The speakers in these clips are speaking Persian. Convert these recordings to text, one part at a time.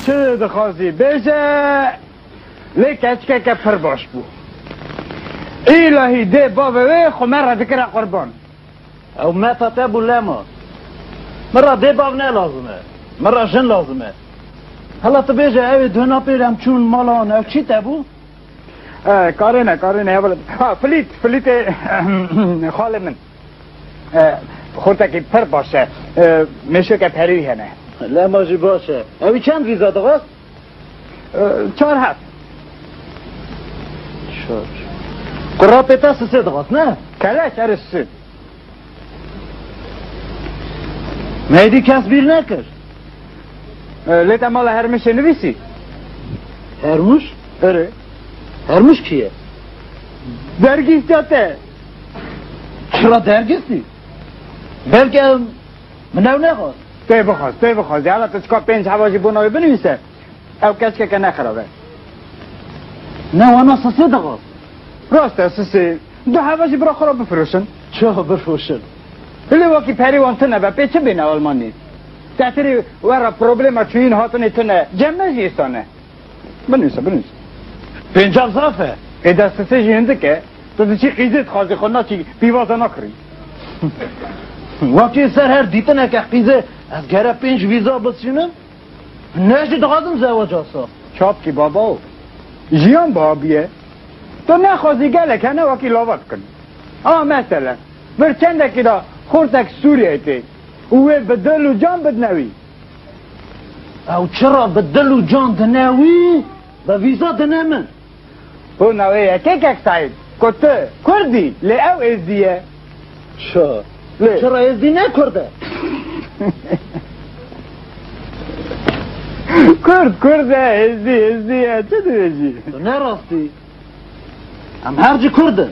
چه دخواستی بشه لیکچکه که پر باش بو الهی ده بابوه خو من را ذکر قربان او ما تتابو لما مرة ده باب نه لازمه مرة جن لازمه هلا تبيجي اوي دهنا بيرم چون مالان او چی تابو؟ کارینه اول فلیت خاله من خودتا که پر باشه میشه که پری هنه لما جی باشه اوی چند ویزا دغاست؟ 4 هست 4 قرابه تا 3 دغاست نه؟ کله چرا 3 مهدی کس بیر نکر لیتا مال هرمش نویسی هرموش؟ اره هرموش کیه؟ درگیز جاته چرا درگیستی؟ بلکه منو نخواست تی بخواست حالا تو چکا 5 حواجی بوناوی بنویسه او کچکه که نخرابه نه وانا 3 دغاست راسته 3 2 حواجی برا خراب بفروشن چه بفروشن؟ بلی واقعی پری وانتنه به پیچه بینه آلمانی تحتری ورا پروبلم چو این هاتنی تنه جمعه جیستانه بنویسه 5 صافه ای دسته جینده که تو چی قیزت خوازی خود چی بیوازه نکری واقعی سر هر دیتنه که قیزه از گره 5 ویزا بسینم نشتی دقادم زواج آسا چاپ کی بابا جیان بابیه تو نخوازی گله که نه واقعی لاوات کنی مثلا بر چنده که دا خورتک سوریه تی اوه به دل و جان بدنوی او چرا به دل و جان دنوی به ویزا دنمن او نوی که سعید کته کردی لی او ازدیه چرا ازدی نکرده کرده ازدیه چه دویجی تو نراستی هم هرچی کرده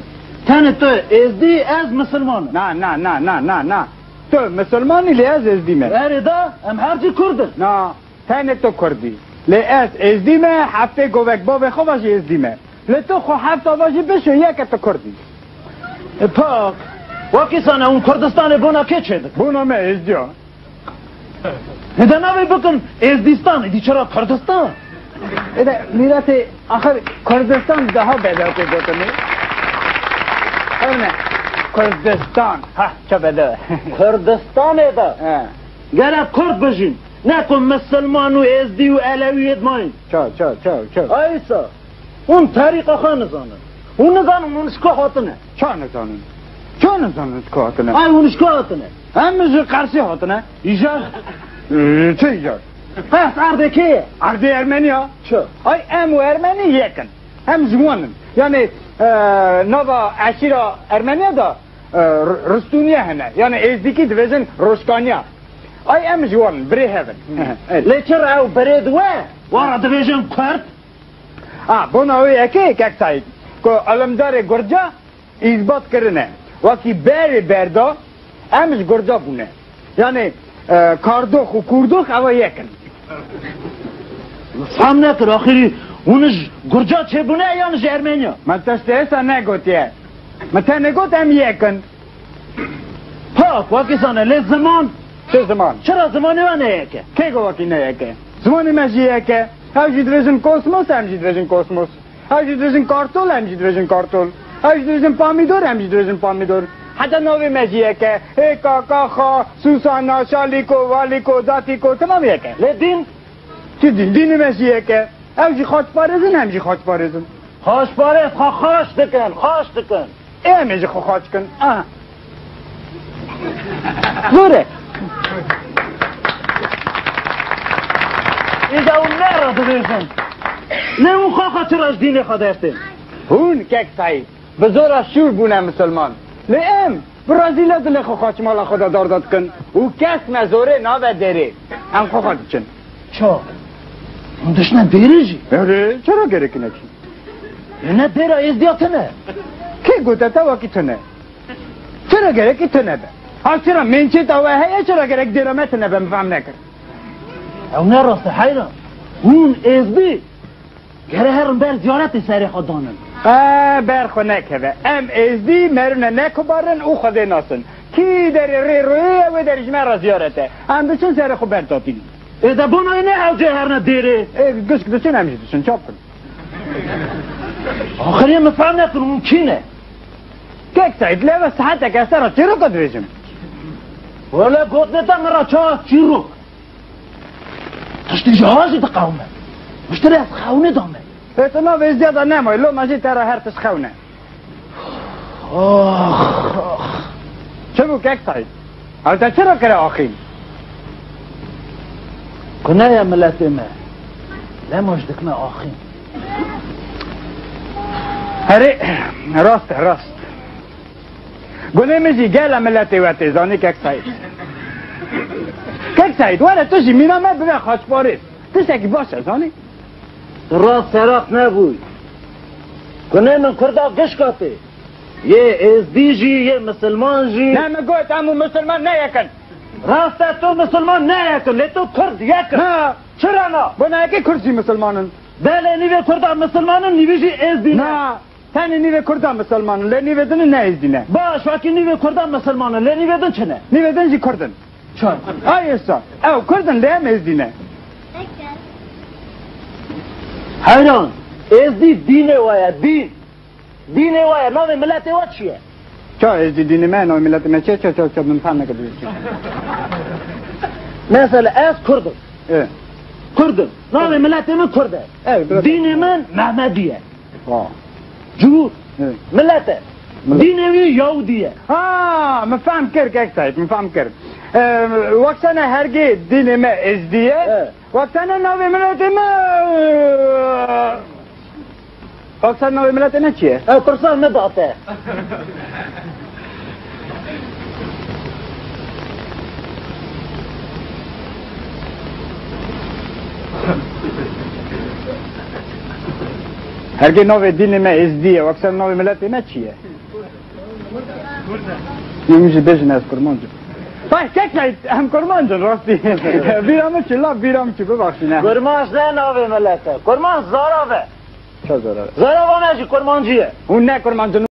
تن تو ازدی از مسلمانه نه تو مسلمانی لی از ازدیمه اره دا هم هرچی کرده نه تن تو کردی لی از ازدیمه هفته گوک باب خوابش ازدیمه لی تو خو هفته باشی بشه یک تو کردی پاک واقعی سانه اون کردستان بونا که چه دکن؟ بونا مه ازجا ایده نوی بکن ازدیستان ایدی چرا کردستان؟ ایده میرات آخر کردستان ده ها بیده که دوتنی کردستان ها چه بده کردستان ایده گره کرد بجین نکن مسلمان و ازدی و علویت ماین چه ایسا اون طریقه خواه نزانه اون نزانم اونش که حاطنه چه نزانن که حاطنه اونش که حاطنه همه قرصی حاطنه ایجاد چه ایجاد پس عرده که عرده ارمنیا چه ام و ارمنی یکن هم جوانن یعنی نوا اشیرا ارمنیا دا رستونیا هنه یعنی ازدیکی دویزن روشکانیا ام جوانن بری هفن لیچر او برید وارا دویزن کرد بوناوی اکی که سعید که علمدار گرجا اثبات کرنه وکی بردا امش گرجا بونه یعنی کاردوخ و کوردوخ اوا یکن فهم نکر آخری اونش گرجا چه بونه یانش ارمنیا من تشت ایسا نگوتیه من تا نگوت هم یکن پاک واکی سانه لی زمان چه زمان؟ چرا زمانی و نیکه؟ که گو واکی نیکه؟ زمانی مجی یکه هاو جید ویژن کوسموس هم جید ویژن کوسموس هاو جید ویژن کارتول هم جید ویژن کارتول هاو جید ویژن پامیدور هم جید ویژن پامیدور حتی نوی مجی یکه کاکا خا سوسانا شالیکو والیکو داتیکو تمام یکه لی دین؟ چی دین مجی یکه هاو جی خاچ پارزن هم جی خاچ پارزن خاش پارز خاش دکن میجی خاچ کن زوره ایده اون نرا دویزن نه اون خواه چراش دین خدایستیم هون که سعید بزرگ شور بونه مسلمان لیم برازیل دل خواهد مالا خدا دارداد کن او کس مزوره نابه داره هم خواهد چن چه؟ اون دشنه دیره جی؟ اره چرا گره کنه چی؟ نه دیره ازدیاتنه که گوته تا واکی تنه چرا گره که تنه به ها چرا منچه تا وحیه چرا گره که دیره متنه به مفهم نکر او نه راسته حیران اون ازدی گره هرم بر زیارت سری خود دانن برخو نکه ام ازدی مرونه نکو بارن او خوده ناسن کی در ری روی و در جمع را زیارته هم بچون سر خو بردادین اذا بنا نه او جهرنا دیره گوش کدوسی نمیشیدشون چاپ کن آخری مفهم نکن ممکنه که سعید لیو ساعت که سر چی رو کدویشم ولا قلت نتا مرة شاك شيروك تشتي جهازي تقاومه مشتري خاونه دامه اتنا به زیاده نمای لو ماشی ترا هرتش خونه چه بو که سعید حالا چرا کرده آخین كنا يا ملاتي ما لا مجدكنا آخين هری راست گونه میشی گل ملتی و تیزانی که سعید ولی توشی مینا من ببین خاچ پاریس تشکی باشه زانی راست سراق نبوي كنا من كردا قشقاتي يا ازديجي يا مسلمان جي نه مگویت همون مسلمان نیکن راست تو مسلمان نيكن لتو كرد يكن نه چرا نه بنا یکی کرسی مسلمانن بله نيوي كردا مسلمان نيوي جي ازدي نه تنی نیوه کردان مسلمانن لی نیوه دن نه ازدینه باش وكي نيوي كردا مسلمان لا نيوي دن چنه نیوه دن جی کردن چون آیسا او کردن لی هم ازدینه حيران ازدي دينه ويا دينه ويا نوع ملاتي واتشيه چا ازدی دین من او ملت من چه من فهم نکردی مثلا از كردم كردم نوع ملاتي من كرده دين من محمديه واه جهود ملته دينوي يهوديه من فهم کرد که سعید من فهم کرد وقتنا هرگی دین ما ازدیه وقتنا نوی ملت ما وقتنا نوی ملت ما چیه؟ قرصان مضغطه هرگی نوی دین ما ازدیه وقتنا نوی ملت ما چیه؟ نمیشه بجن از کرمانجان فای که سعید هم کرمانجان راستی بیرامو چی لا بیرام چی ببخشی نه كرمانش لا نوع ملته كرمان زاراوه چه زاره؟ زاراوه ماشي كرمانجيه اون نه کرمانجان